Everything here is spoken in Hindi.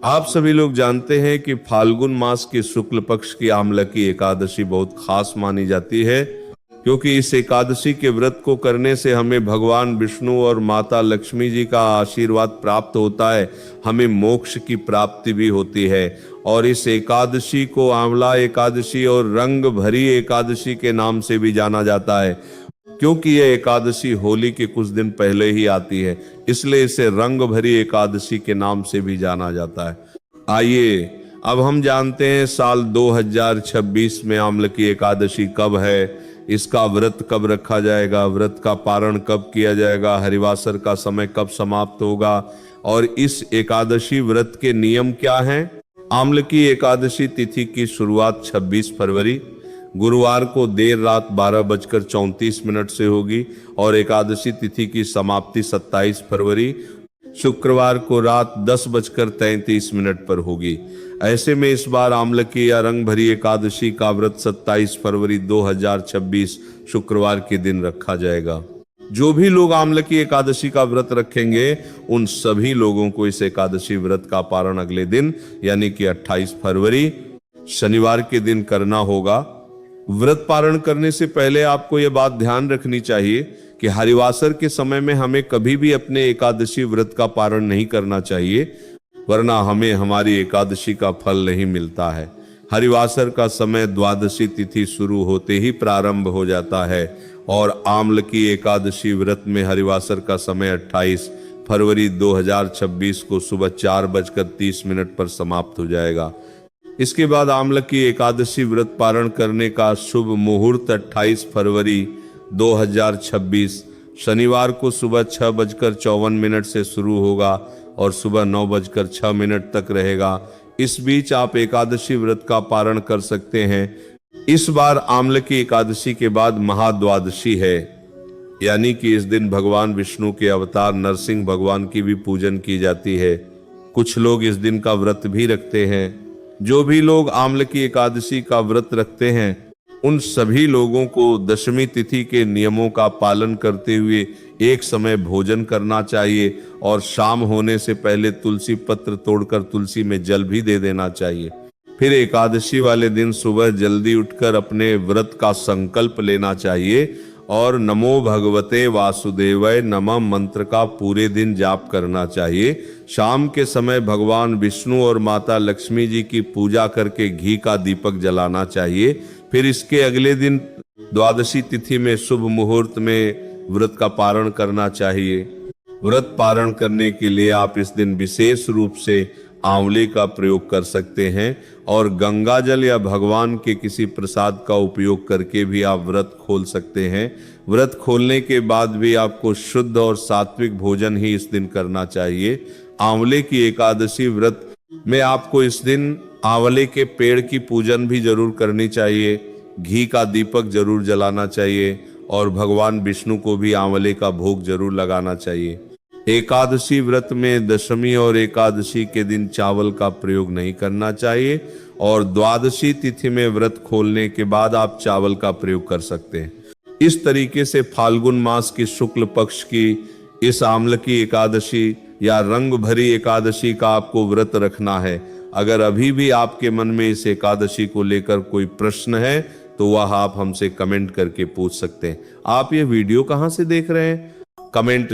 आप सभी लोग जानते हैं कि फाल्गुन मास की शुक्ल पक्ष की आमलकी एकादशी बहुत खास मानी जाती है, क्योंकि इस एकादशी के व्रत को करने से हमें भगवान विष्णु और माता लक्ष्मी जी का आशीर्वाद प्राप्त होता है। हमें मोक्ष की प्राप्ति भी होती है। और इस एकादशी को आंवला एकादशी और रंग भरी एकादशी के नाम से भी जाना जाता है, क्योंकि यह एकादशी होली के कुछ दिन पहले ही आती है, इसलिए इसे रंग भरी एकादशी के नाम से भी जाना जाता है। आइए अब हम जानते हैं साल 2026 में आमलकी एकादशी कब है, इसका व्रत कब रखा जाएगा, व्रत का पारण कब किया जाएगा, हरिवासर का समय कब समाप्त होगा और इस एकादशी व्रत के नियम क्या हैं। आमलकी एकादशी तिथि की शुरुआत 26 फरवरी गुरुवार को देर रात 12:34 से होगी और एकादशी तिथि की समाप्ति 27 फरवरी शुक्रवार को रात 10:33 पर होगी। ऐसे में इस बार आमलकी या रंग भरी एकादशी का व्रत 27 फरवरी 2026 शुक्रवार के दिन रखा जाएगा। जो भी लोग आमलकी एकादशी का व्रत रखेंगे उन सभी लोगों को इस एकादशी व्रत का पारण अगले दिन यानी कि 28 फरवरी शनिवार के दिन करना होगा। व्रत पारण करने से पहले आपको यह बात ध्यान रखनी चाहिए कि हरिवासर के समय में हमें कभी भी अपने एकादशी व्रत का पारण नहीं करना चाहिए, वरना हमें हमारी एकादशी का फल नहीं मिलता है। हरिवासर का समय द्वादशी तिथि शुरू होते ही प्रारंभ हो जाता है और आमलकी एकादशी व्रत में हरिवासर का समय 28 फरवरी 2026 को सुबह 4:30 पर समाप्त हो जाएगा। इसके बाद आमलकी एकादशी व्रत पारण करने का शुभ मुहूर्त 28 फरवरी 2026 शनिवार को सुबह 6:54 से शुरू होगा और सुबह 9:06 तक रहेगा। इस बीच आप एकादशी व्रत का पारण कर सकते हैं। इस बार आमलकी एकादशी के बाद महाद्वादशी है, यानी कि इस दिन भगवान विष्णु के अवतार नरसिंह भगवान की भी पूजन की जाती है। कुछ लोग इस दिन का व्रत भी रखते हैं। जो भी लोग आमलकी एकादशी का व्रत रखते हैं उन सभी लोगों को दशमी तिथि के नियमों का पालन करते हुए एक समय भोजन करना चाहिए और शाम होने से पहले तुलसी पत्र तोड़कर तुलसी में जल भी दे देना चाहिए। फिर एकादशी वाले दिन सुबह जल्दी उठकर अपने व्रत का संकल्प लेना चाहिए और नमो भगवते वासुदेवाय नमः मंत्र का पूरे दिन जाप करना चाहिए। शाम के समय भगवान विष्णु और माता लक्ष्मी जी की पूजा करके घी का दीपक जलाना चाहिए। फिर इसके अगले दिन द्वादशी तिथि में शुभ मुहूर्त में व्रत का पारण करना चाहिए। व्रत पारण करने के लिए आप इस दिन विशेष रूप से आंवले का प्रयोग कर सकते हैं और गंगा जल या भगवान के किसी प्रसाद का उपयोग करके भी आप व्रत खोल सकते हैं। व्रत खोलने के बाद भी आपको शुद्ध और सात्विक भोजन ही इस दिन करना चाहिए। आंवले की एकादशी व्रत में आपको इस दिन आंवले के पेड़ की पूजन भी जरूर करनी चाहिए, घी का दीपक जरूर जलाना चाहिए और भगवान विष्णु को भी आंवले का भोग जरूर लगाना चाहिए। एकादशी व्रत में दशमी और एकादशी के दिन चावल का प्रयोग नहीं करना चाहिए और द्वादशी तिथि में व्रत खोलने के बाद आप चावल का प्रयोग कर सकते हैं। इस तरीके से फाल्गुन मास की शुक्ल पक्ष की इस आमलकी एकादशी या रंग भरी एकादशी का आपको व्रत रखना है। अगर अभी भी आपके मन में इस एकादशी को लेकर कोई प्रश्न है तो वह आप हमसे कमेंट करके पूछ सकते हैं। आप ये वीडियो कहाँ से देख रहे हैं, कमेंट